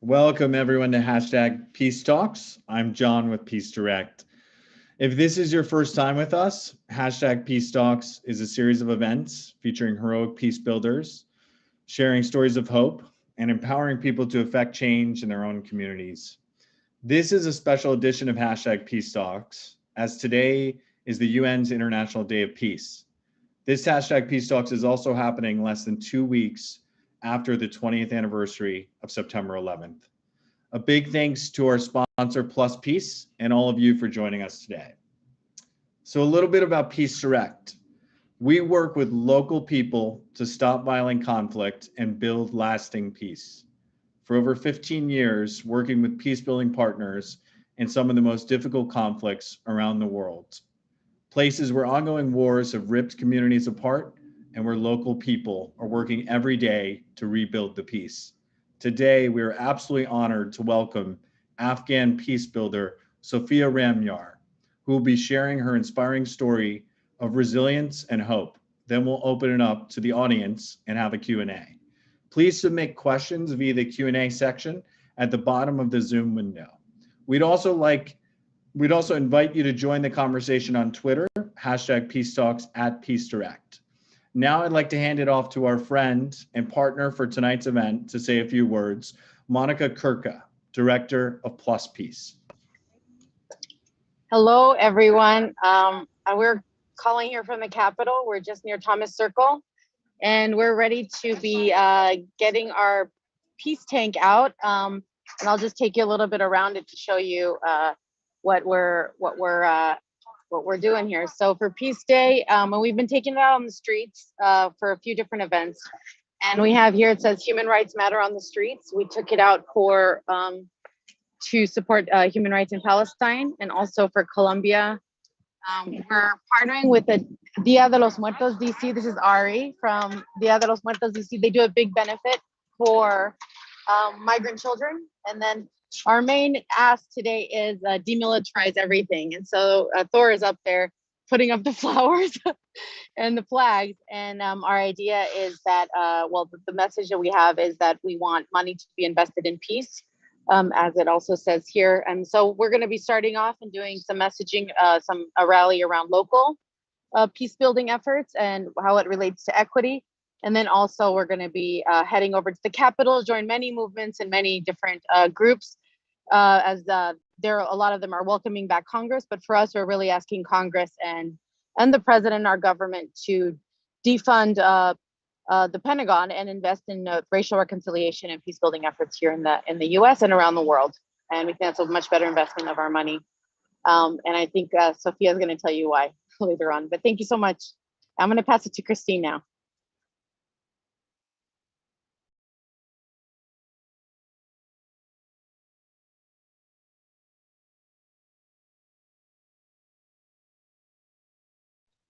Welcome everyone to hashtag Peace Talks. I'm John with Peace Direct. If this is your first time with us, hashtag Peace Talks is a series of events featuring heroic peace builders, sharing stories of hope, and empowering people to effect change in their own communities. This is a special edition of hashtag Peace Talks, as today is the UN's International Day of Peace. This hashtag Peace Talks is also happening less than 2 weeks after the 20th anniversary of September 11th. A big thanks to our sponsor, Plus Peace, and all of you for joining us today. So a little bit about Peace Direct. We work with local people to stop violent conflict and build lasting peace. For over 15 years, working with peace-building partners in some of the most difficult conflicts around the world. Places where ongoing wars have ripped communities apart and where local people are working every day to rebuild the peace. Today, we are absolutely honored to welcome Afghan peacebuilder Sofia Ramyar, who will be sharing her inspiring story of resilience and hope. Then we'll open it up to the audience and have a Q&A. Please submit questions via the Q&A section at the bottom of the Zoom window. We'd also invite you to join the conversation on Twitter, hashtag Peace Talks at Peace Direct. Now I'd like to hand it off to our friend and partner for tonight's event to say a few words, Monica Kirka, Director of Plus Peace. Hello, everyone. We're calling here from the Capitol. We're just near Thomas Circle, and we're ready to be getting our peace tank out. And I'll just take you a little bit around it to show you what we're doing here. So for Peace Day, we've been taking it out on the streets for a few different events. And we have here, it says Human Rights Matter on the streets. We took it out for to support human rights in Palestine and also for Colombia. We're partnering with the Dia de los Muertos DC. This is Ari from Dia de los Muertos DC. They do a big benefit for migrant children. And then our main ask today is demilitarize everything. And so Thor is up there putting up the flowers and the flags. And our idea is that, the message that we have is that we want money to be invested in peace, as it also says here. And so we're going to be starting off and doing some messaging, a rally around local peace building efforts and how it relates to equity. And then also we're going to be heading over to the Capitol, join many movements and many different groups, as there a lot of them are welcoming back Congress. But for us, we're really asking Congress and the president, our government, to defund the Pentagon and invest in racial reconciliation and peace building efforts here in the U.S. and around the world. And we think that's a much better investment of our money. And I think Sophia is going to tell you why later on. But thank you so much. I'm going to pass it to Christine now.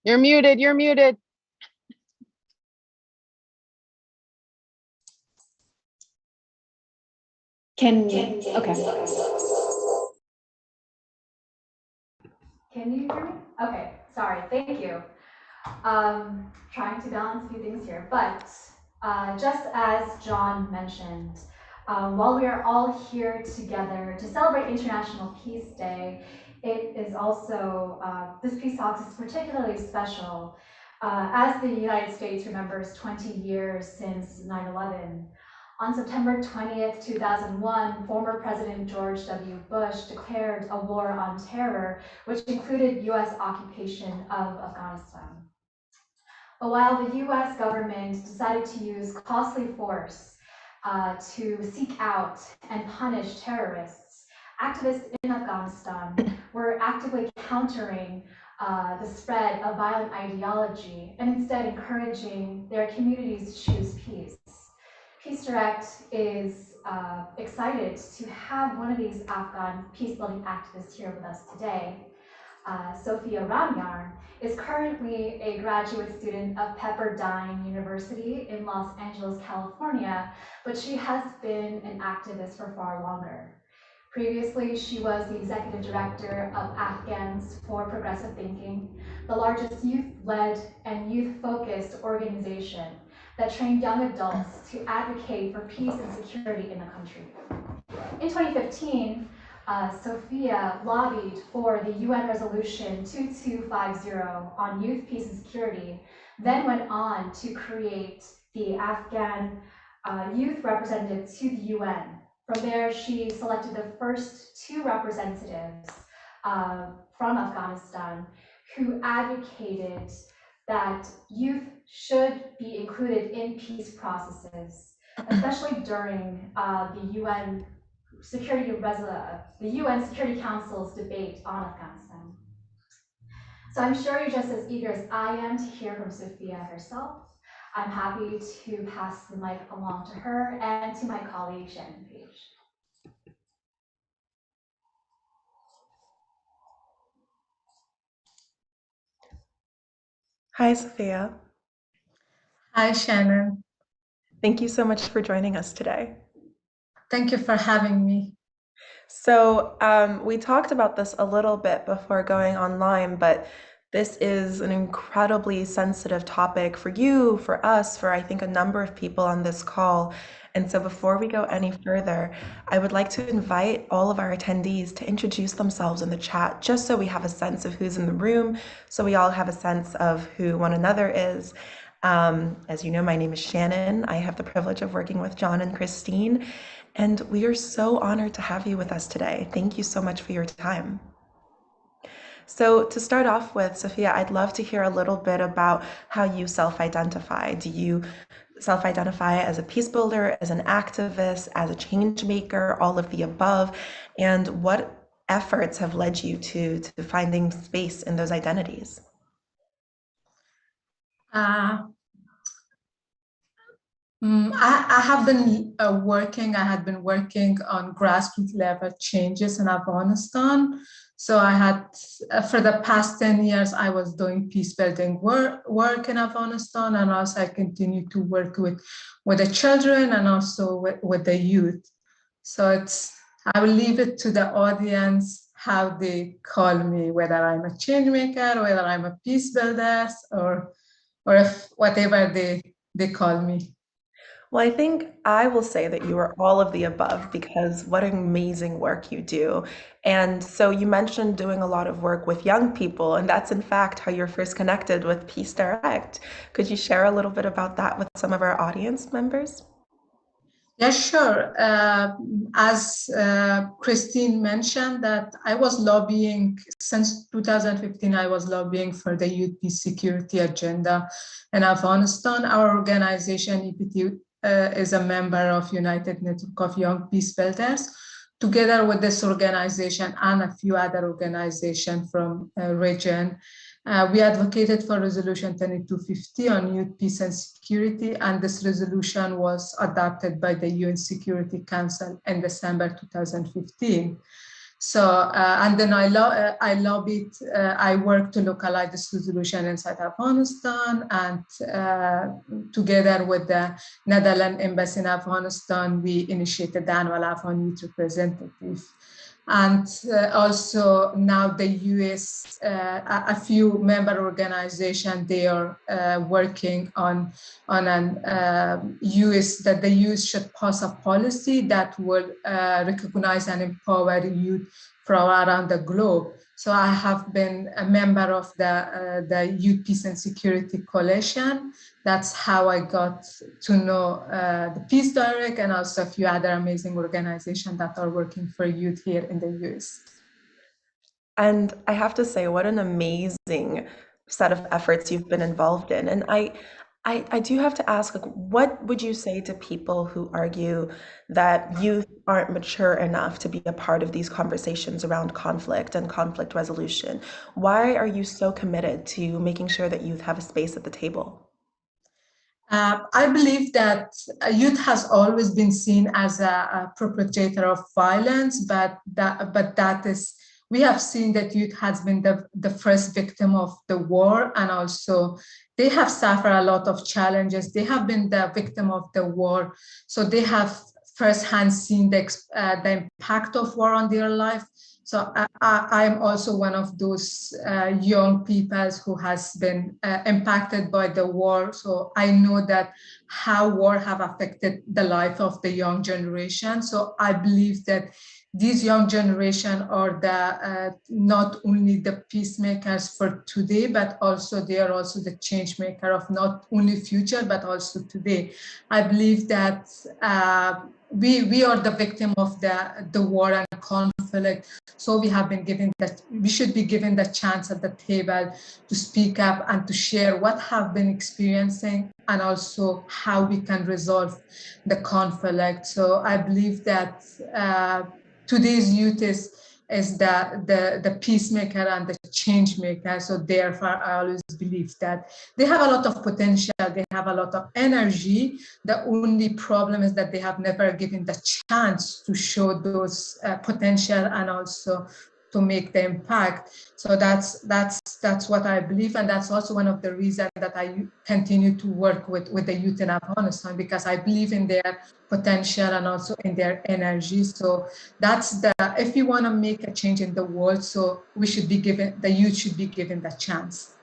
You're muted. You're muted. Okay. Can you hear me? Okay, sorry, thank you. Trying to balance a few things here, but just as John mentioned, while we are all here together to celebrate International Peace Day, it is also, this Peace Talks is particularly special as the United States remembers 20 years since 9/11. On September 20th, 2001, former President George W. Bush declared a war on terror, which included US occupation of Afghanistan. But while the US government decided to use costly force to seek out and punish terrorists, activists in Afghanistan were actively countering the spread of violent ideology and instead encouraging their communities to choose peace. Peace Direct is excited to have one of these Afghan peace-building activists here with us today. Sofia Ramyar is currently a graduate student of Pepperdine University in Los Angeles, California, but she has been an activist for far longer. Previously, she was the executive director of Afghans for Progressive Thinking, the largest youth-led and youth-focused organization that trained young adults to advocate for peace and security in the country. in 2015, Sophia lobbied for the UN Resolution 2250 on youth, peace, and security, then went on to create the Afghan youth representative to the UN. From there, she selected the first 2 representatives from Afghanistan who advocated that youth should be included in peace processes, especially during the UN Security Council's debate on Afghanistan. So I'm sure you're just as eager as I am to hear from Sophia herself. I'm happy to pass the mic along to her and to my colleague Shannon Page. Hi, Sophia. Hi, Shannon. Thank you so much for joining us today. Thank you for having me. So we talked about this a little bit before going online, but this is an incredibly sensitive topic for you, for us, for I think a number of people on this call. And so before we go any further, I would like to invite all of our attendees to introduce themselves in the chat, just so we have a sense of who's in the room, so we all have a sense of who one another is. As you know, my name is Shannon. I have the privilege of working with John and Christine, and we are so honored to have you with us today. Thank you so much for your time. So to start off with, Sophia, I'd love to hear a little bit about how you self-identify. Do you self-identify as a peace builder, as an activist, as a change maker, all of the above? And what efforts have led you to finding space in those identities? I have been I had been working on grassroots level changes in Afghanistan. So I had, for the past 10 years, I was doing peace building work in Afghanistan, and also I continue to work with the children and also with the youth. So I will leave it to the audience how they call me, whether I'm a change maker, whether I'm a peace builder, or if whatever they call me. Well, I think I will say that you are all of the above, because what amazing work you do. And so you mentioned doing a lot of work with young people, and that's in fact how you're first connected with Peace Direct. Could you share a little bit about that with some of our audience members? Yeah, sure. As Christine mentioned, that I was lobbying since 2015. I was lobbying for the youth peace security agenda in Afghanistan. Our organization, EPT, is a member of United Network of Young Peace Builders. Together with this organization and a few other organizations from region, we advocated for Resolution 2250 on youth, peace, and security, and this resolution was adopted by the UN Security Council in December 2015. So, and then I lobbied, I worked to localize this resolution inside Afghanistan, and together with the Netherlands Embassy in Afghanistan, we initiated the annual Afghan Youth Representative. And also now the US, a few member organizations, they are working on an US, that the US should pass a policy that will recognize and empower youth from around the globe. So I have been a member of the Youth Peace and Security Coalition. That's how I got to know the Peace Direct and also a few other amazing organizations that are working for youth here in the US. And I have to say, what an amazing set of efforts you've been involved in. And I do have to ask, like, what would you say to people who argue that youth aren't mature enough to be a part of these conversations around conflict and conflict resolution? Why are you so committed to making sure that youth have a space at the table? I believe that youth has always been seen as a perpetrator of violence, but that is, we have seen that youth has been the first victim of the war, and also they have suffered a lot of challenges. They have been the victim of the war, so they have firsthand seen the impact of war on their life. So I'm also one of those young people who has been impacted by the war. So I know that how war have affected the life of the young generation. So I believe that these young generation are the not only the peacemakers for today, but also they are also the change maker of not only future, but also today. I believe that we are the victim of the war and conflict. So we have been given that, we should be given the chance at the table to speak up and to share what have been experiencing and also how we can resolve the conflict. So I believe that today's youth is the peacemaker and the change maker. So therefore, I always believe that they have a lot of potential, they have a lot of energy. The only problem is that they have never given the chance to show those potential and also to make the impact. So that's what I believe, and that's also one of the reasons that I continue to work with the youth in Afghanistan, because I believe in their potential and also in their energy. So that's if we want to make a change in the world, so we should be given, the youth should be given the chance.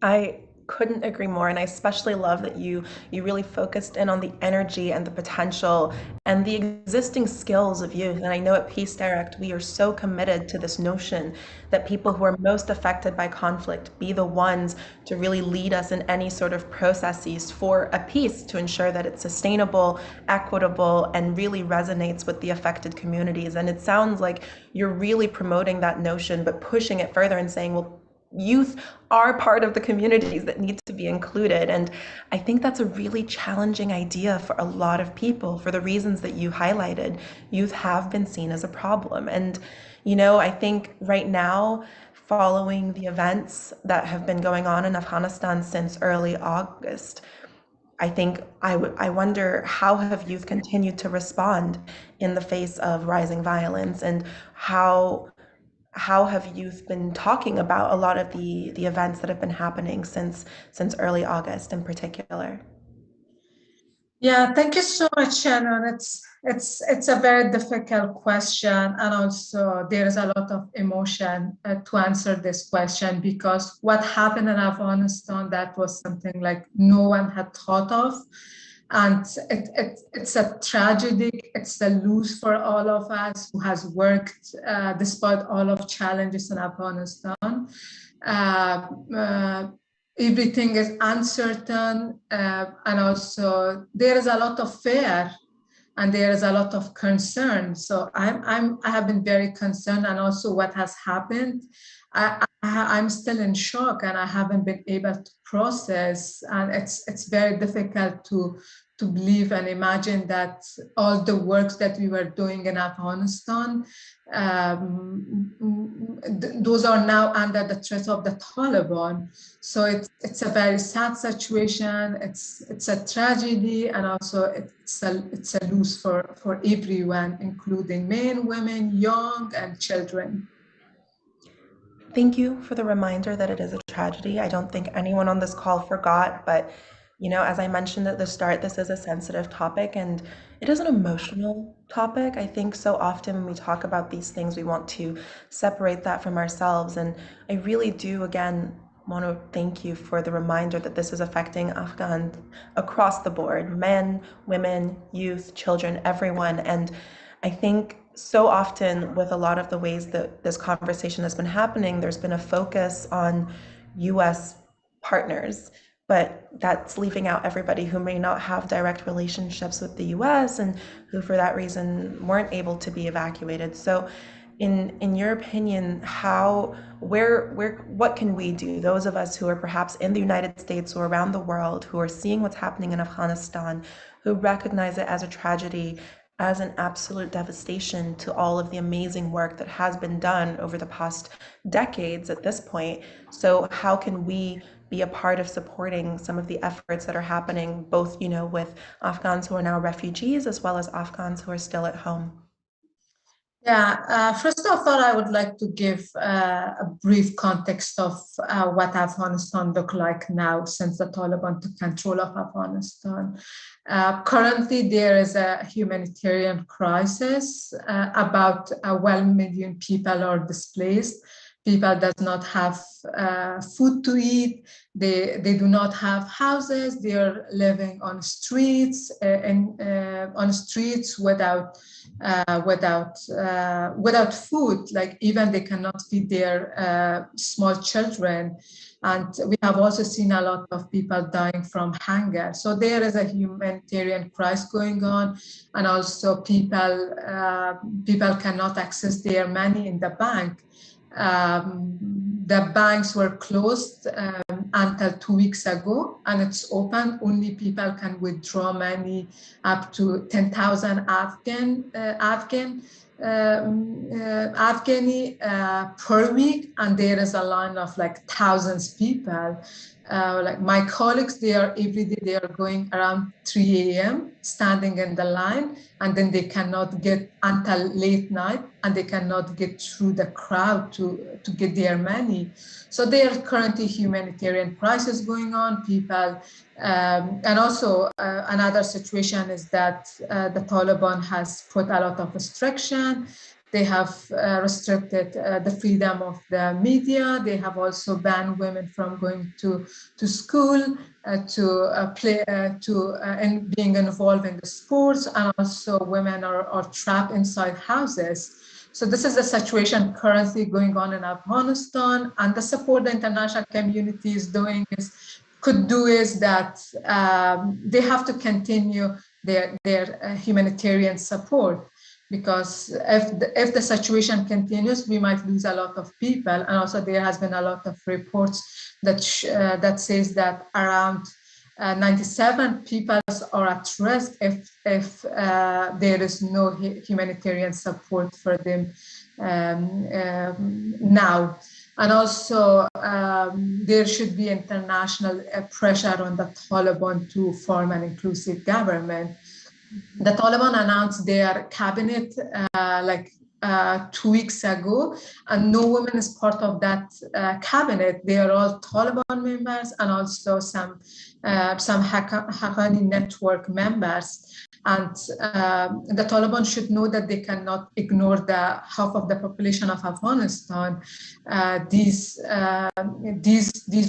I couldn't agree more, and I especially love that you really focused in on the energy and the potential and the existing skills of youth. And I know at Peace Direct we are so committed to this notion that people who are most affected by conflict be the ones to really lead us in any sort of processes for a peace, to ensure that it's sustainable, equitable, and really resonates with the affected communities. And it sounds like you're really promoting that notion, but pushing it further and saying, well, youth are part of the communities that need to be included. And I think that's a really challenging idea for a lot of people for the reasons that you highlighted. Youth have been seen as a problem. And, you know, I think right now, following the events that have been going on in Afghanistan since early August, I think I wonder, how have youth continued to respond in the face of rising violence, and how have youth been talking about a lot of the events that have been happening since early August in particular? Yeah, thank you so much, Shannon. It's a very difficult question, and also there is a lot of emotion to answer this question, because what happened in Afghanistan, that was something like no one had thought of. And it's a tragedy, it's a loss for all of us who has worked despite all of challenges in Afghanistan. Everything is uncertain, and also there is a lot of fear and there is a lot of concern. So I have been very concerned, and also what has happened, I'm still in shock, and I haven't been able to process, and it's very difficult to believe and imagine that all the works that we were doing in Afghanistan, those are now under the threat of the Taliban. So it's a very sad situation. It's a tragedy, and also it's a loss for everyone, including men, women, young, and children. Thank you for the reminder that it is a tragedy. I don't think anyone on this call forgot, but you know, as I mentioned at the start, this is a sensitive topic and it is an emotional topic. I think so often when we talk about these things, we want to separate that from ourselves. And I really do, again, want to thank you for the reminder that this is affecting Afghans across the board: men, women, youth, children, everyone. And I think so often with a lot of the ways that this conversation has been happening, there's been a focus on US partners, but that's leaving out everybody who may not have direct relationships with the US and who for that reason weren't able to be evacuated. So in your opinion, what can we do, those of us who are perhaps in the United States or around the world, who are seeing what's happening in Afghanistan, who recognize it as a tragedy, as an absolute devastation to all of the amazing work that has been done over the past decades at this point? So how can we be a part of supporting some of the efforts that are happening, both, you know, with Afghans who are now refugees as well as Afghans who are still at home? Yeah, first of all, I would like to give a brief context of what Afghanistan look like now since the Taliban took control of Afghanistan. Currently, there is a humanitarian crisis. About 1 million people are displaced. People does not have food to eat. They do not have houses. They are living on streets on streets without food. Like even they cannot feed their small children. And we have also seen a lot of people dying from hunger. So there is a humanitarian crisis going on, and also people cannot access their money in the bank. The banks were closed until 2 weeks ago, and it's open. Only people can withdraw money up to 10,000 Afghani per week, and there is a line of like thousands of people. Like my colleagues, they are every day they are going around 3 a.m. standing in the line, and then they cannot get until late night, and they cannot get through the crowd to get their money. So there are currently humanitarian crisis going on. People, and also another situation is that the Taliban has put a lot of restriction. They have restricted the freedom of the media. They have also banned women from going to school, and being involved in the sports, and also women are trapped inside houses. So this is the situation currently going on in Afghanistan, and the support the international community is doing could do is that they have to continue their humanitarian support, because if the situation continues, we might lose a lot of people. And also there has been a lot of reports that says that around 97 people are at risk if there is no humanitarian support for them now. And also there should be international pressure on the Taliban to form an inclusive government. The Taliban announced their cabinet 2 weeks ago, and no woman is part of that cabinet. They are all Taliban members and also some Haqqani network members. And the Taliban should know that they cannot ignore the half of the population of Afghanistan. These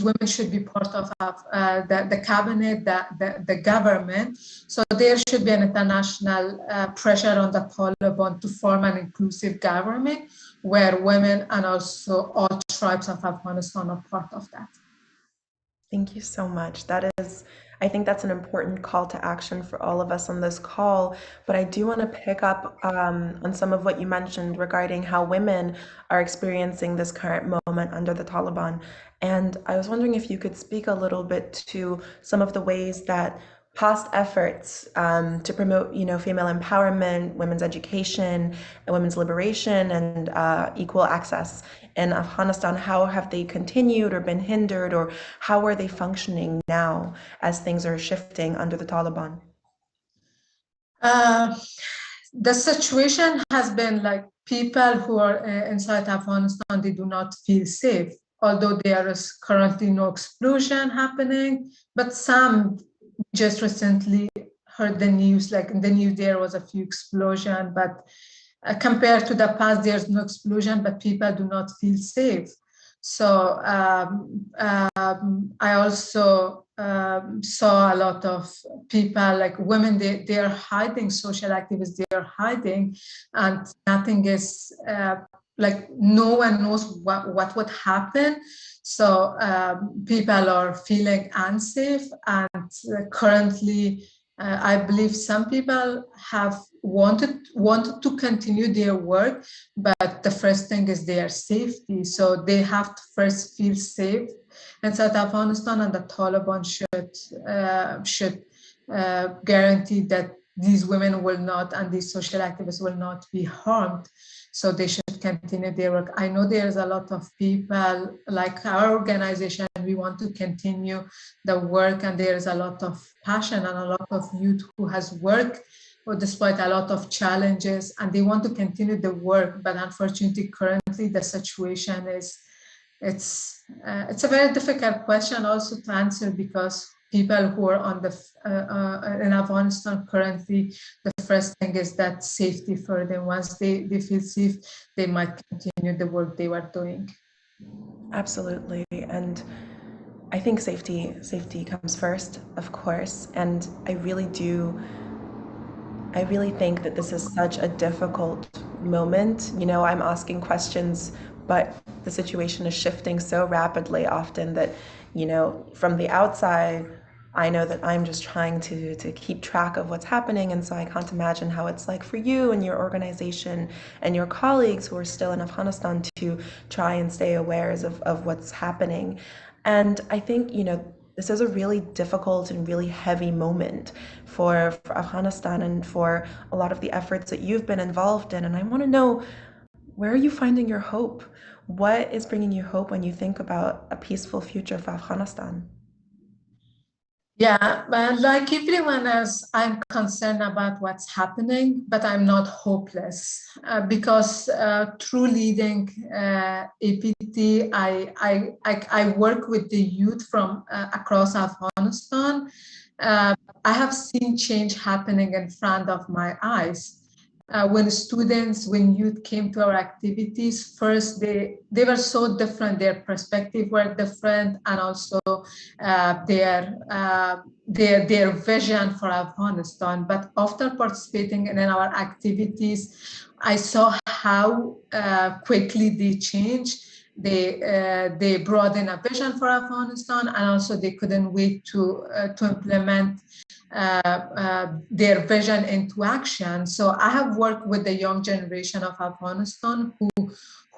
women should be part of the cabinet, the government. So there should be an international pressure on the Taliban to form an inclusive government where women and also all tribes of Afghanistan are part of that. Thank you so much. I think that's an important call to action for all of us on this call. But I do want to pick up on some of what you mentioned regarding how women are experiencing this current moment under the Taliban. And I was wondering if you could speak a little bit to some of the ways that past efforts to promote, female empowerment, women's education, and women's liberation, and equal access in Afghanistan, how have they continued or been hindered, or how are they functioning now as things are shifting under the Taliban? The situation has been like people who are inside Afghanistan, they do not feel safe, although there is currently no explosion happening, but some just recently heard the news, like in the news there was a few explosion, but compared to the past, there's no explosion, but people do not feel safe. So I also saw a lot of people, like women, they are hiding, social activists, they are hiding, and nothing is, like no one knows what would happen. So people are feeling unsafe, and currently I believe some people have wanted to continue their work, but the first thing is their safety. So they have to first feel safe in South Afghanistan, and the Taliban should guarantee that these women will not, and these social activists will not be harmed. So they should continue their work. I know there's a lot of people like our organization, we want to continue the work, and there is a lot of passion and a lot of youth who has worked or despite a lot of challenges, and they want to continue the work. But unfortunately, currently the situation is, it's a very difficult question also to answer, because people who are on the in Afghanistan currently, the first thing is that safety for them. Once they feel safe, they might continue the work they were doing. Absolutely. And I think safety comes first, of course. And I really think that this is such a difficult moment. You know, I'm asking questions, but the situation is shifting so rapidly often that, you know, from the outside, I know that I'm just trying to keep track of what's happening. And so I can't imagine how it's like for you and your organization and your colleagues who are still in Afghanistan to try and stay aware of what's happening. And I think, you know, this is a really difficult and really heavy moment for Afghanistan and for a lot of the efforts that you've been involved in. And I want to know, where are you finding your hope? What is bringing you hope when you think about a peaceful future for Afghanistan? Yeah, but like everyone else, I'm concerned about what's happening, but I'm not hopeless, because through leading APT, I work with the youth from across Afghanistan. I have seen change happening in front of my eyes. When youth came to our activities, first they were so different. Their perspective were different, and also their vision for Afghanistan. But after participating in our activities, I saw how quickly they changed. They brought in a vision for Afghanistan, and also they couldn't wait to implement their vision into action. So I have worked with the young generation of Afghanistan who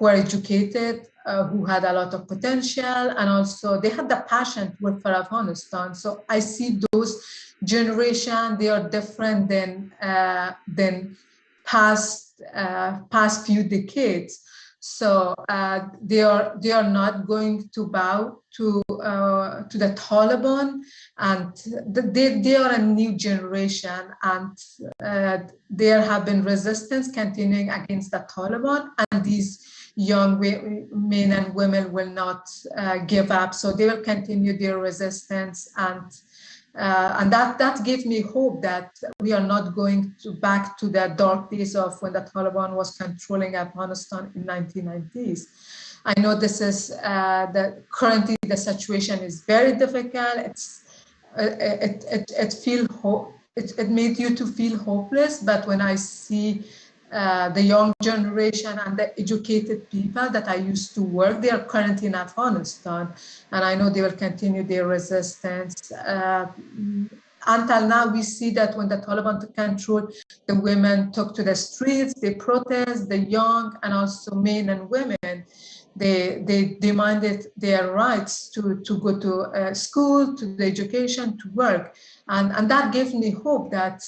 are educated, who had a lot of potential, and also they had the passion to work for Afghanistan. So I see those generation, they are different than past few decades. So they are not going to bow to the Taliban, and they are a new generation, and there have been resistance continuing against the Taliban, and these young men and women will not give up. So they will continue their resistance, and that gives me hope that we are not going back to the dark days of when the Taliban was controlling Afghanistan in 1990s. I know this is currently the situation is very difficult. It made you to feel hopeless, but when I see the young generation and the educated people that I used to work, they are currently in Afghanistan, and I know they will continue their resistance. Until now, we see that when the Taliban took control, the women took to the streets, they protest, the young and also men and women, they demanded their rights to go to school, to the education, to work. And that gave me hope that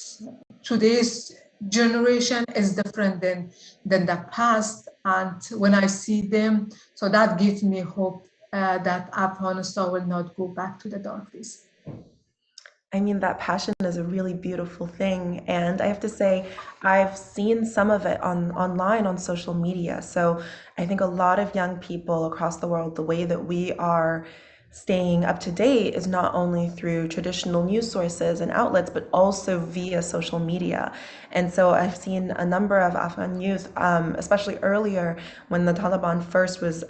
today's generation is different than the past. And when I see them, so that gives me hope that Afghanistan will not go back to the dark days. I mean, that passion is a really beautiful thing. And I have to say, I've seen some of it online on social media. So I think a lot of young people across the world, the way that we are staying up to date is not only through traditional news sources and outlets, but also via social media. And so I've seen a number of Afghan youth, especially earlier when the Taliban first was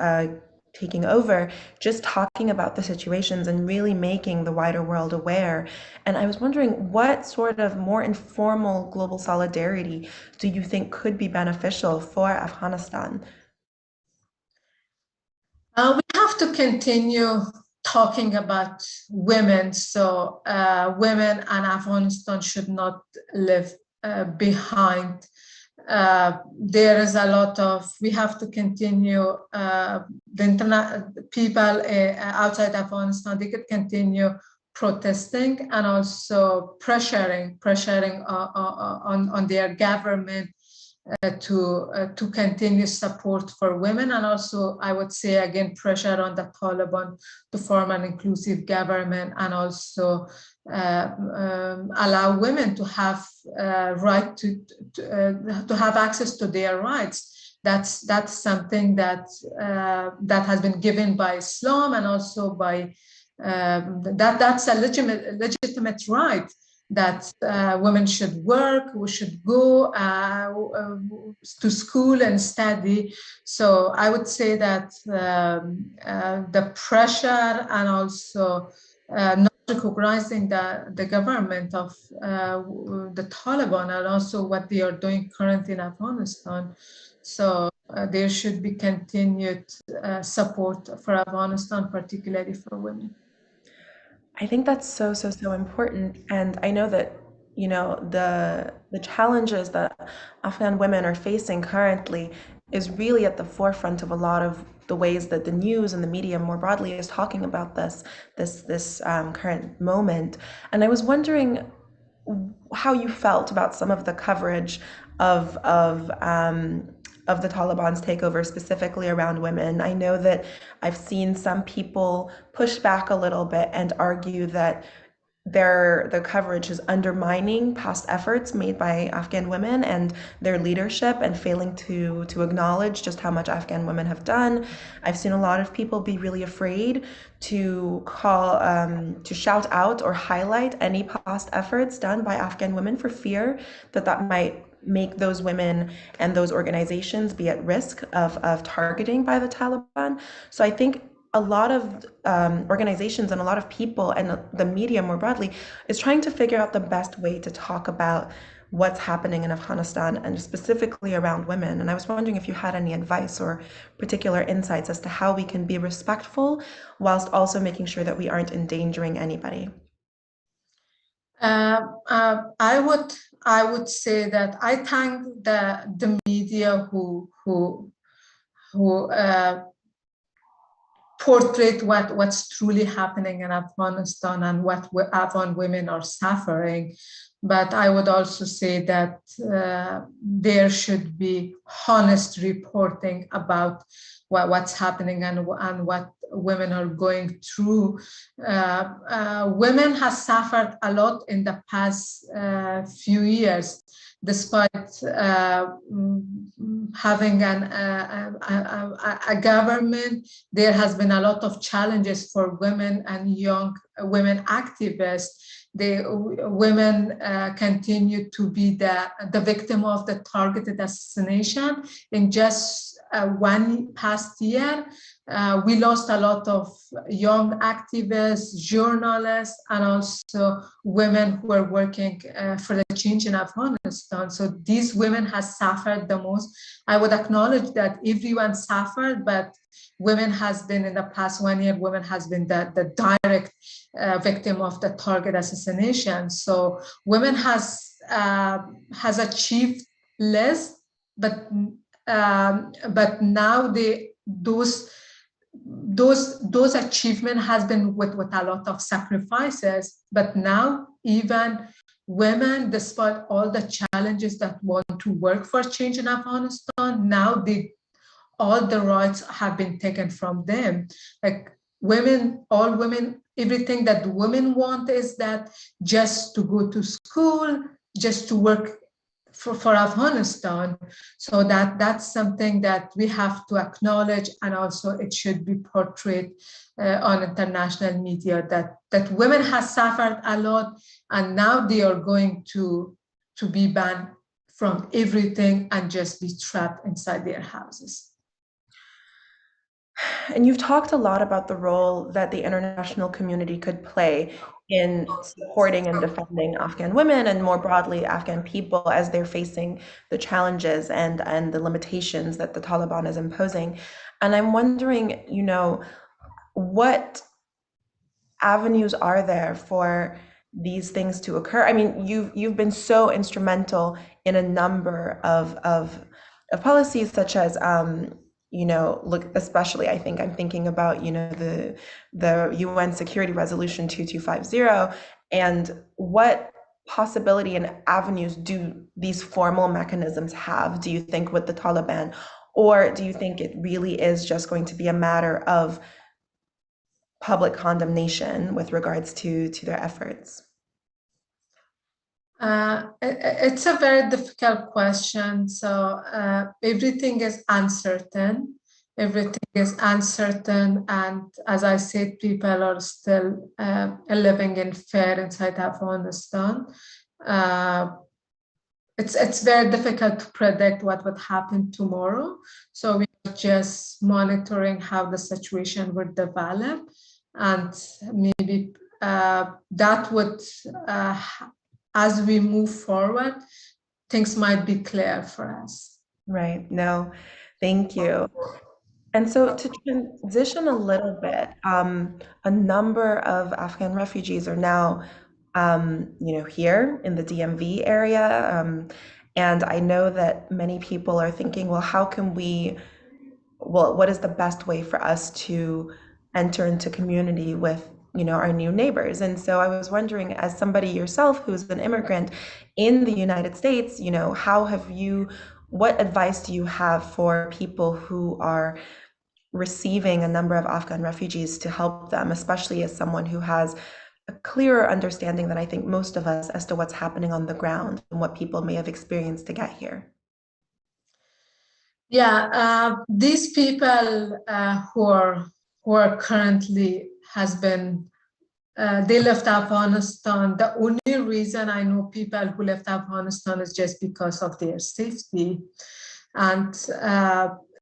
taking over, just talking about the situations and really making the wider world aware. And I was wondering, what sort of more informal global solidarity do you think could be beneficial for Afghanistan? We have to continue talking about women. So women and Afghanistan should not live behind. There is a lot of, we have to continue, the people outside Afghanistan, they could continue protesting and also pressuring on their government to continue support for women, and also I would say again pressure on the Taliban to form an inclusive government, and also allow women to have right to have access to their rights. That's something that that has been given by Islam, and also by that's a legitimate right, that women should work, we should go to school and study. So I would say that the pressure, and also not recognizing the government of the Taliban, and also what they are doing currently in Afghanistan. So there should be continued support for Afghanistan, particularly for women. I think that's so, so, so important. And I know that, the challenges that Afghan women are facing currently is really at the forefront of a lot of the ways that the news and the media more broadly is talking about this current moment. And I was wondering how you felt about some of the coverage of the Taliban's takeover, specifically around women. I know that I've seen some people push back a little bit and argue that the coverage is undermining past efforts made by Afghan women and their leadership, and failing to acknowledge just how much Afghan women have done. I've seen a lot of people be really afraid to to shout out or highlight any past efforts done by Afghan women, for fear that might make those women and those organizations be at risk of targeting by the Taliban. So I think a lot of organizations and a lot of people and the media more broadly is trying to figure out the best way to talk about what's happening in Afghanistan, and specifically around women. And I was wondering if you had any advice or particular insights as to how we can be respectful whilst also making sure that we aren't endangering anybody. I would say that I thank the media who portray what's truly happening in Afghanistan and what Afghan women are suffering. But I would also say that there should be honest reporting about what's happening and what women are going through. Women have suffered a lot in the past few years, despite having a government. There has been a lot of challenges for women and young women activists. The women continue to be the victim of the targeted assassination. In just one past year, we lost a lot of young activists, journalists, and also women who are working for the change in Afghanistan. So these women have suffered the most. I would acknowledge that everyone suffered, but women has been, in the past 1 year, women has been the direct victim of the target assassination. So women has achieved less, but now those achievements has been with a lot of sacrifices. But now even women, despite all the challenges that want to work for change in Afghanistan, now all the rights have been taken from them. Like women, all women, everything that women want is that just to go to school, just to work for Afghanistan. So that's something that we have to acknowledge, and also it should be portrayed on international media that women have suffered a lot, and now they are going to be banned from everything and just be trapped inside their houses. And you've talked a lot about the role that the international community could play in supporting and defending Afghan women, and more broadly Afghan people, as they're facing the challenges and the limitations that the Taliban is imposing. And I'm wondering, what avenues are there for these things to occur? I mean, you've been so instrumental in a number of policies, such as look, especially I think I'm thinking about the UN Security Resolution 2250, and what possibility and avenues do these formal mechanisms have, do you think, with the Taliban? Or do you think it really is just going to be a matter of public condemnation with regards to their efforts? It's a very difficult question. So everything is uncertain. Everything is uncertain, and as I said, people are still living in fear inside Afghanistan. It's very difficult to predict what would happen tomorrow. So we are just monitoring how the situation would develop, and maybe that would, as we move forward, things might be clear for us. Right. No, thank you. And so to transition a little bit, a number of Afghan refugees are now, here in the DMV area. And I know that many people are thinking, well, what is the best way for us to enter into community with, our new neighbors? And so I was wondering, as somebody yourself who's an immigrant in the United States, what advice do you have for people who are receiving a number of Afghan refugees to help them, especially as someone who has a clearer understanding than I think most of us as to what's happening on the ground and what people may have experienced to get here? Yeah, these people who are currently they left Afghanistan. The only reason I know people who left Afghanistan is just because of their safety, and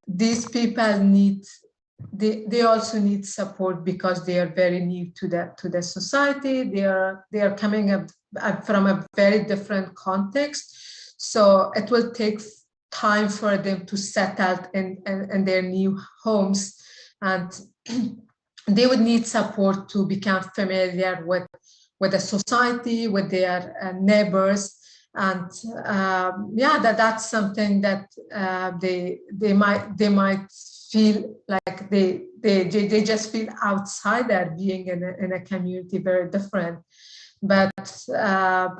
these people they also need support because they are very new to the society. They are coming up from a very different context, so it will take time for them to settle in their new homes, and they would need support to become familiar with the society, with their neighbors. And that's something that they might feel like they just feel outsider being in a community very different. But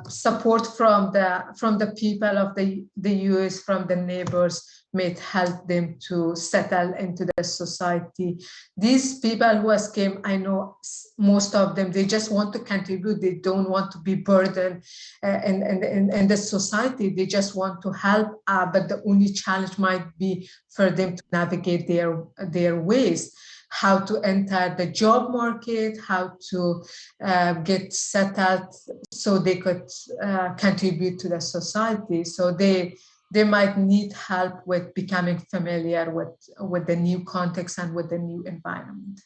support from the people of the US, from the neighbors, may help them to settle into the society. These people who came, I know most of them, they just want to contribute. They don't want to be burdened in the society. They just want to help, but the only challenge might be for them to navigate their ways, how to enter the job market, how to get settled so they could contribute to the society. So they might need help with becoming familiar with the new context and with the new environment.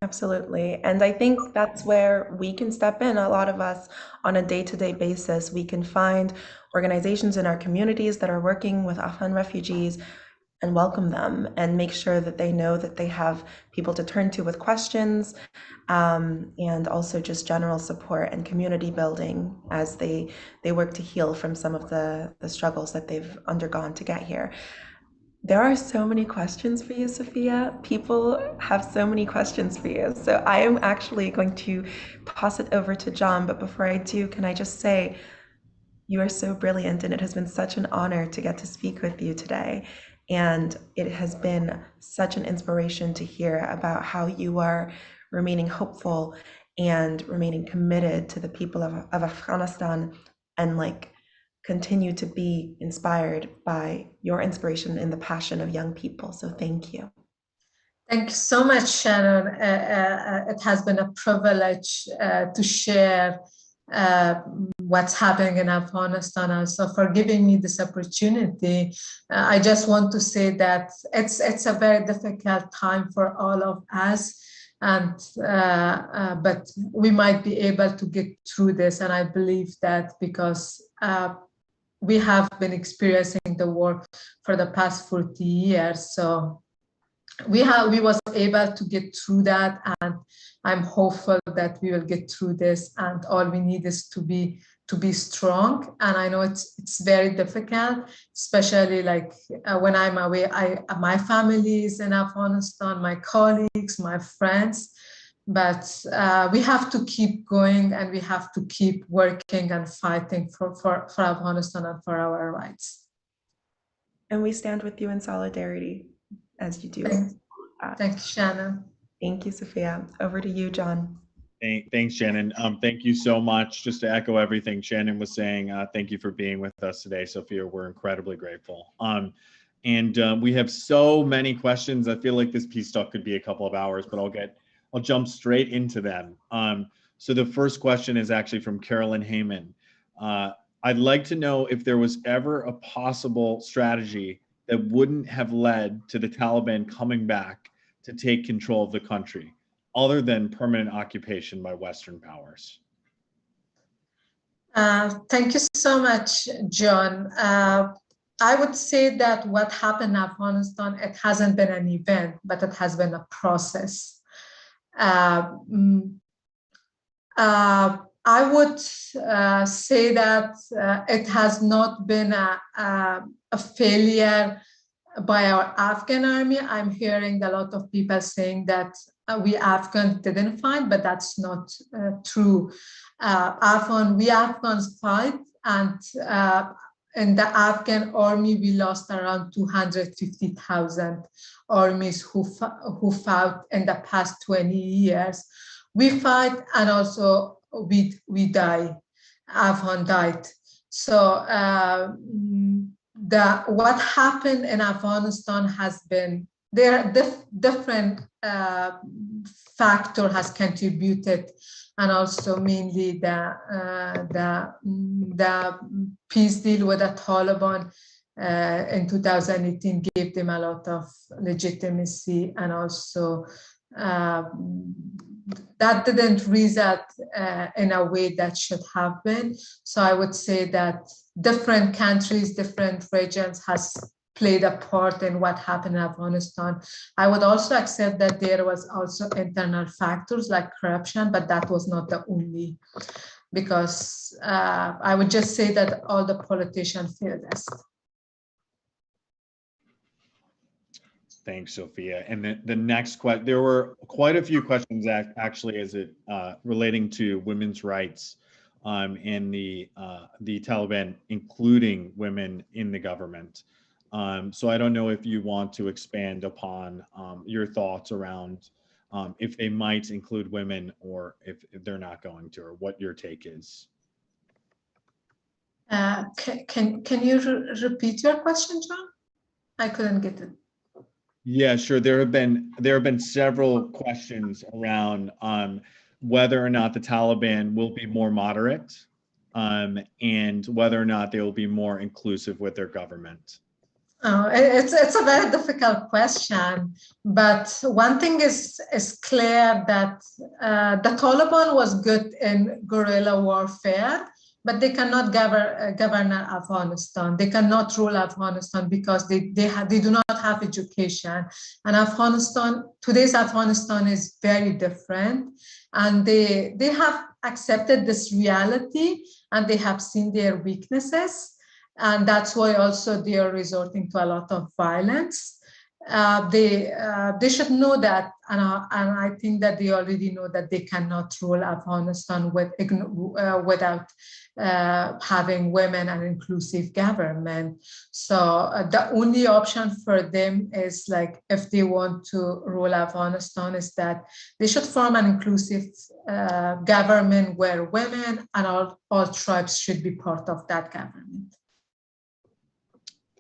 Absolutely. And I think that's where we can step in. A lot of us on a day-to-day basis, we can find organizations in our communities that are working with Afghan refugees and welcome them and make sure that they know that they have people to turn to with questions, and also just general support and community building as they work to heal from some of the struggles that they've undergone to get here. There are so many questions for you, Sophia. People have so many questions for you. So I am actually going to pass it over to John, but before I do, can I just say, you are so brilliant, and it has been such an honor to get to speak with you today. And it has been such an inspiration to hear about how you are remaining hopeful and remaining committed to the people of Afghanistan, and continue to be inspired by your inspiration and the passion of young people. So thank you. Thank you so much, Shannon. It has been a privilege to share what's happening in Afghanistan, also for giving me this opportunity. I just want to say that it's a very difficult time for all of us, and but we might be able to get through this, and I believe that because we have been experiencing the war for the past 40 years, so we was able to get through that, and I'm hopeful that we will get through this, and all we need is to be strong. And I know it's very difficult, especially when I'm away. My family is in Afghanistan, my colleagues, my friends, But we have to keep going, and we have to keep working and fighting for Afghanistan and for our rights. And we stand with you in solidarity as you do. Thank you, Shannon. Thank you, Sophia. Over to you, John. Thanks, Shannon. Thank you so much. Just to echo everything Shannon was saying, thank you for being with us today, Sophia. We're incredibly grateful. And we have so many questions. I feel like this peace talk could be a couple of hours, but I'll jump straight into them. So the first question is actually from Carolyn Heyman. I'd like to know if there was ever a possible strategy that wouldn't have led to the Taliban coming back to take control of the country, other than permanent occupation by Western powers. Thank you so much, John. I would say that what happened in Afghanistan, it hasn't been an event, but it has been a process. I would say that it has not been a failure by our Afghan army. I'm hearing a lot of people saying that we Afghans didn't fight, but that's not true. We Afghans fight, and in the Afghan army, we lost around 250,000 armies who fought in the past 20 years. We fight, and also we die. Afghan died. So what happened in Afghanistan has been, there are different factor has contributed, and also mainly the peace deal with the Taliban in 2018 gave them a lot of legitimacy, and also that didn't result in a way that should have been. So I would say that different countries, different regions has played a part in what happened in Afghanistan. I would also accept that there was also internal factors like corruption, but that was not the only, because I would just say that all the politicians failed us. Thanks, Sophia. And the next question, there were quite a few questions actually as it relating to women's rights and the Taliban, including women in the government. So I don't know if you want to expand upon your thoughts around if they might include women, or if they're not going to, or what your take is. Can you repeat your question, John? I couldn't get it. Yeah, sure. There have been several questions around whether or not the Taliban will be more moderate, and whether or not they will be more inclusive with their government. Oh, it's a very difficult question, but one thing is clear, that the Taliban was good in guerrilla warfare, but they cannot govern Afghanistan. They cannot rule Afghanistan because they do not have education. And today's Afghanistan is very different, and they have accepted this reality, and they have seen their weaknesses. And that's why also they are resorting to a lot of violence. They should know that, and I think that they already know that they cannot rule Afghanistan without having women and inclusive government. So the only option for them is, like, if they want to rule Afghanistan, is that they should form an inclusive government where women and all tribes should be part of that government.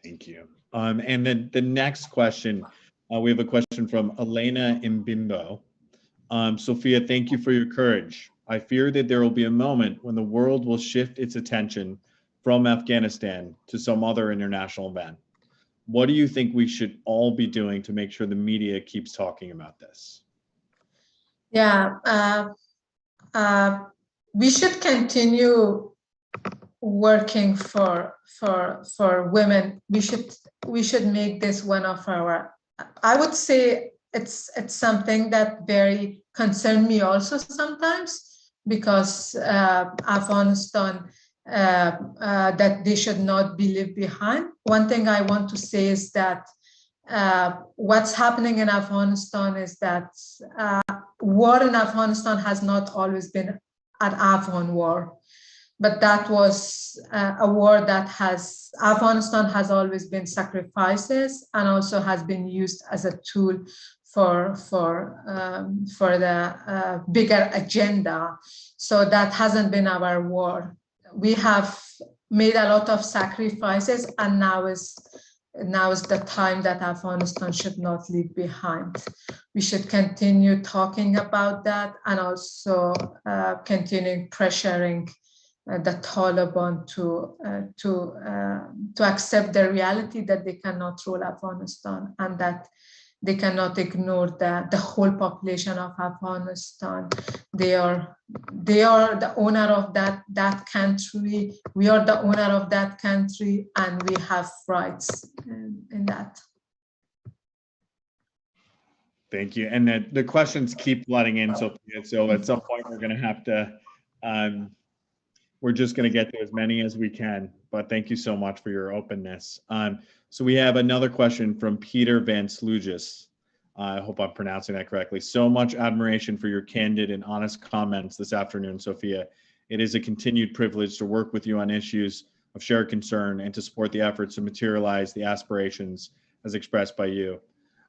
Thank you. And then the next question, we have a question from Elena Imbimbo. Sophia, thank you for your courage. I fear that there will be a moment when the world will shift its attention from Afghanistan to some other international event. What do you think we should all be doing to make sure the media keeps talking about this? Yeah, we should continue working for women. We should make this one of our, I would say it's something that very concern me also sometimes, because Afghanistan, that they should not be left behind. One thing I want to say is that what's happening in Afghanistan is that war in Afghanistan has not always been an Afghan war, but that was a war that Afghanistan has always been sacrifices and also has been used as a tool for the bigger agenda. So that hasn't been our war. We have made a lot of sacrifices, and now is the time that Afghanistan should not leave behind. We should continue talking about that and also continuing pressuring the Taliban to accept the reality that they cannot rule Afghanistan and that they cannot ignore the whole population of Afghanistan. They are the owner of that country. We are the owner of that country, and we have rights in that. Thank you. And the questions keep flooding in, Sophia. So at some point, we're going to have to, we're just going to get to as many as we can. But thank you so much for your openness. So we have another question from Peter Van Slugis. I hope I'm pronouncing that correctly. So much admiration for your candid and honest comments this afternoon, Sophia. It is a continued privilege to work with you on issues of shared concern and to support the efforts to materialize the aspirations as expressed by you.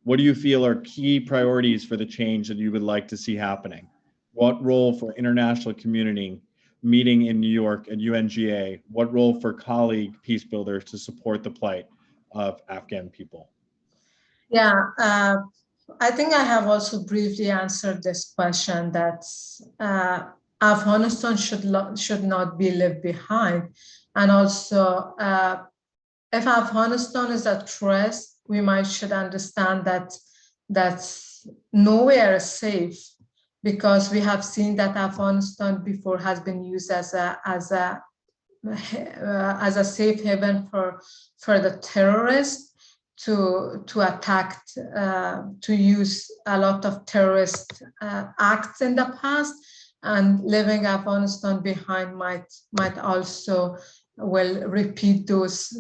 What do you feel are key priorities for the change that you would like to see happening? What role for international community meeting in New York at UNGA? What role for colleague peacebuilders to support the plight of Afghan people? Yeah, I think I have also briefly answered this question that Afghanistan should not be left behind. And also, if Afghanistan is at rest, we should understand that nowhere is safe, because we have seen that Afghanistan before has been used as a safe haven for the terrorists to attack, to use a lot of terrorist acts in the past, and leaving Afghanistan behind might also repeat those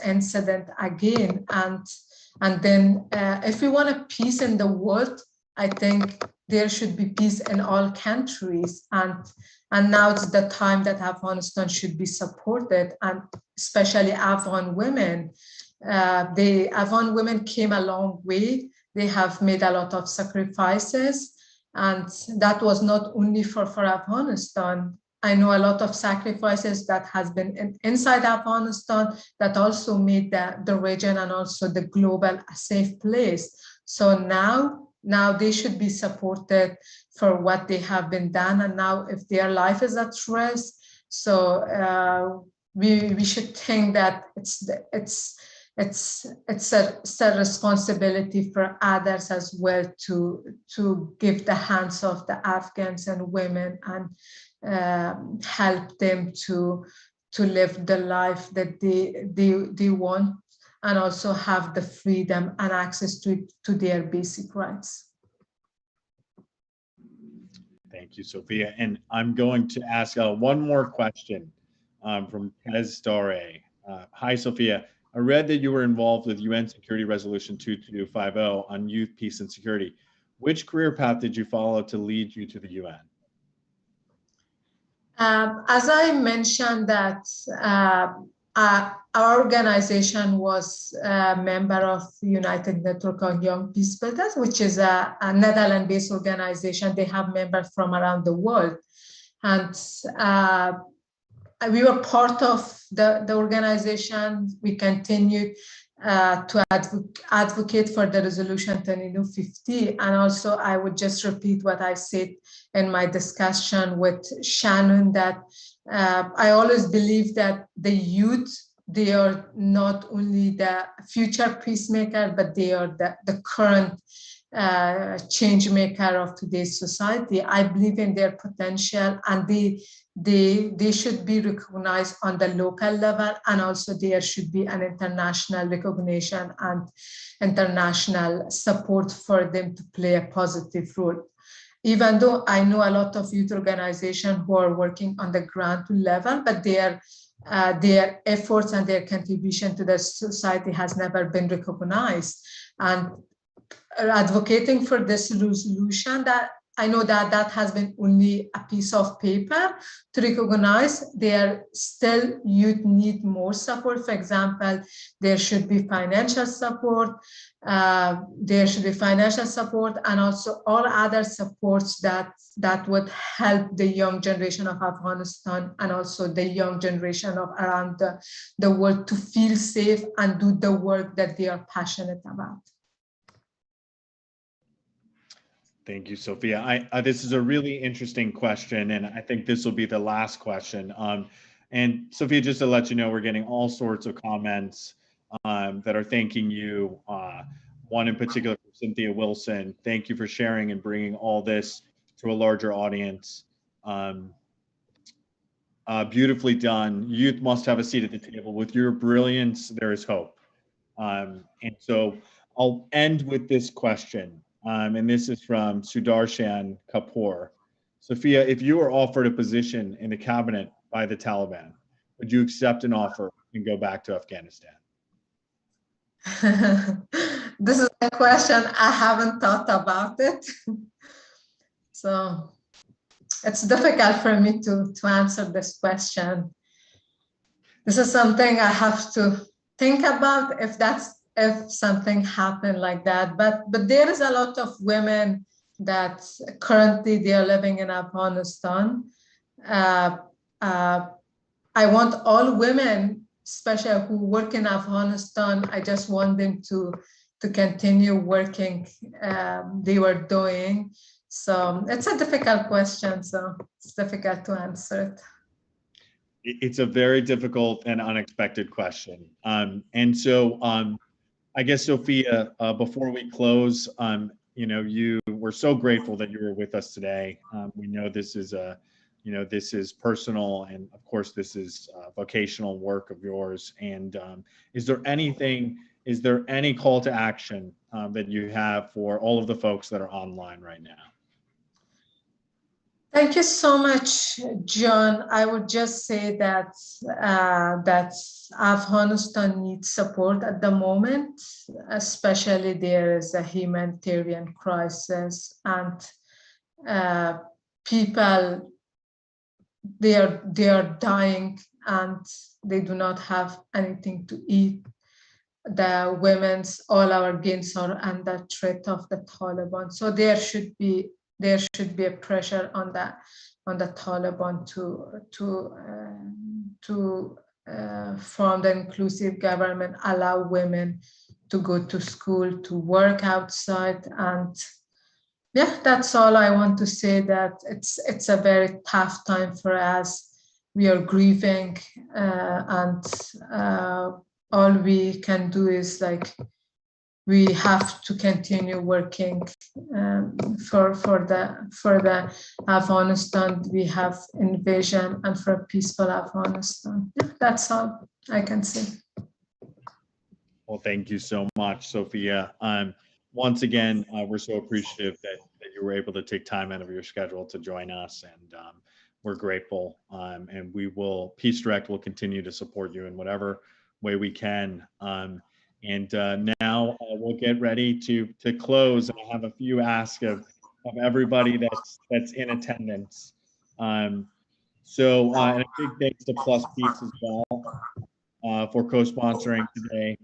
incidents again. And then if we want a peace in the world, I think there should be peace in all countries, and now it's the time that Afghanistan should be supported, and especially Afghan women. The Afghan women came a long way. They have made a lot of sacrifices, and that was not only for Afghanistan. I know a lot of sacrifices that has been inside Afghanistan that also made the region and also the global a safe place. So now they should be supported for what they have been done, and now if their life is at risk, so we should think that it's a responsibility for others as well to give the hands of the Afghans and women and help them to live the life that they want, and also have the freedom and access to their basic rights. Thank you, Sophia. And I'm going to ask one more question from Tez Dore. Hi, Sophia. I read that you were involved with UN Security Resolution 2250 on youth, peace, and security. Which career path did you follow to lead you to the UN? As I mentioned, that our organization was a member of the United Network of Young Peacebuilders, which is a Netherlands-based organization. They have members from around the world. And we were part of the organization. We continued to advocate for the resolution 2250. And also, I would just repeat what I said in my discussion with Shannon, that I always believe that the youth, they are not only the future peacemaker, but they are the current change maker of today's society. I believe in their potential, and they should be recognized on the local level, and also there should be an international recognition and international support for them to play a positive role. Even though I know a lot of youth organizations who are working on the ground level, but their efforts and their contribution to the society has never been recognized. And advocating for this resolution, that I know that that has been only a piece of paper to recognize there still youth need more support. For example, there should be financial support. There should be financial support and also all other supports that would help the young generation of Afghanistan and also the young generation of around the world to feel safe and do the work that they are passionate about. Thank you, Sophia. This is a really interesting question, and I think this will be the last question. And Sophia, just to let you know, we're getting all sorts of comments that are thanking you. One in particular, Cynthia Wilson. Thank you for sharing and bringing all this to a larger audience. Beautifully done. Youth must have a seat at the table. With your brilliance, there is hope. And so I'll end with this question. And this is from Sudarshan Kapoor. Sophia, if you were offered a position in the cabinet by the Taliban, would you accept an offer and go back to Afghanistan? This is a question I haven't thought about it. So it's difficult for me to answer this question. This is something I have to think about if something happened like that. But there is a lot of women that currently they are living in Afghanistan. I want all women, especially who work in Afghanistan, I just want them to continue working they were doing. So it's a difficult question, so it's difficult to answer it. It's a very difficult and unexpected question. And so I guess, Sophia, before we close, we're so grateful that you were with us today. We know this is this is personal, and of course, this is vocational work of yours. And is there any call to action that you have for all of the folks that are online right now? Thank you so much, John. I would just say that Afghanistan needs support at the moment, especially there is a humanitarian crisis and people, they are dying and they do not have anything to eat. The all our gains are under threat of the Taliban. So there should be a pressure on the Taliban to form the inclusive government, allow women to go to school, to work outside, and yeah, that's all I want to say. That it's a very tough time for us. We are grieving, and all we can do is we have to continue working for the Afghanistan we have envisioned and for a peaceful Afghanistan. Yeah, that's all I can say. Well, thank you so much, Sophia. Once again, we're so appreciative that you were able to take time out of your schedule to join us, and we're grateful. And Peace Direct will continue to support you in whatever way we can. And now we'll get ready to close. And I have a few asks of everybody that's in attendance. And a big thanks to Plus Peace as well for co-sponsoring today.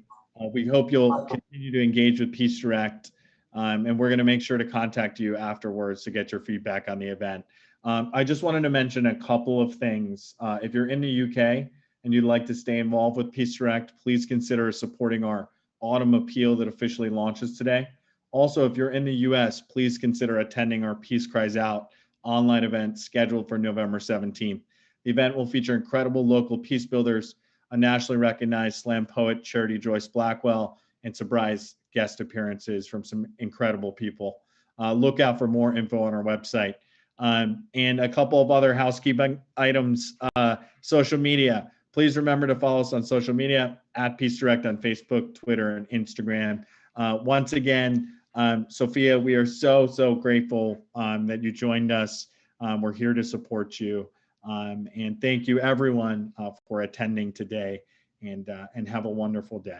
We hope you'll continue to engage with Peace Direct, and we're going to make sure to contact you afterwards to get your feedback on the event. I just wanted to mention a couple of things. If you're in the UK and you'd like to stay involved with Peace Direct, please consider supporting our autumn appeal that officially launches today. Also, if you're in the US, please consider attending our Peace Cries Out online event scheduled for November 17th. The event will feature incredible local peace builders, a nationally recognized slam poet, Charity Joyce Blackwell, and surprise guest appearances from some incredible people. Look out for more info on our website. And a couple of other housekeeping items, social media. Please remember to follow us on social media at Peace Direct on Facebook, Twitter, and Instagram. Once again, Sophia, we are so grateful that you joined us. We're here to support you. And thank you everyone for attending today, and have a wonderful day.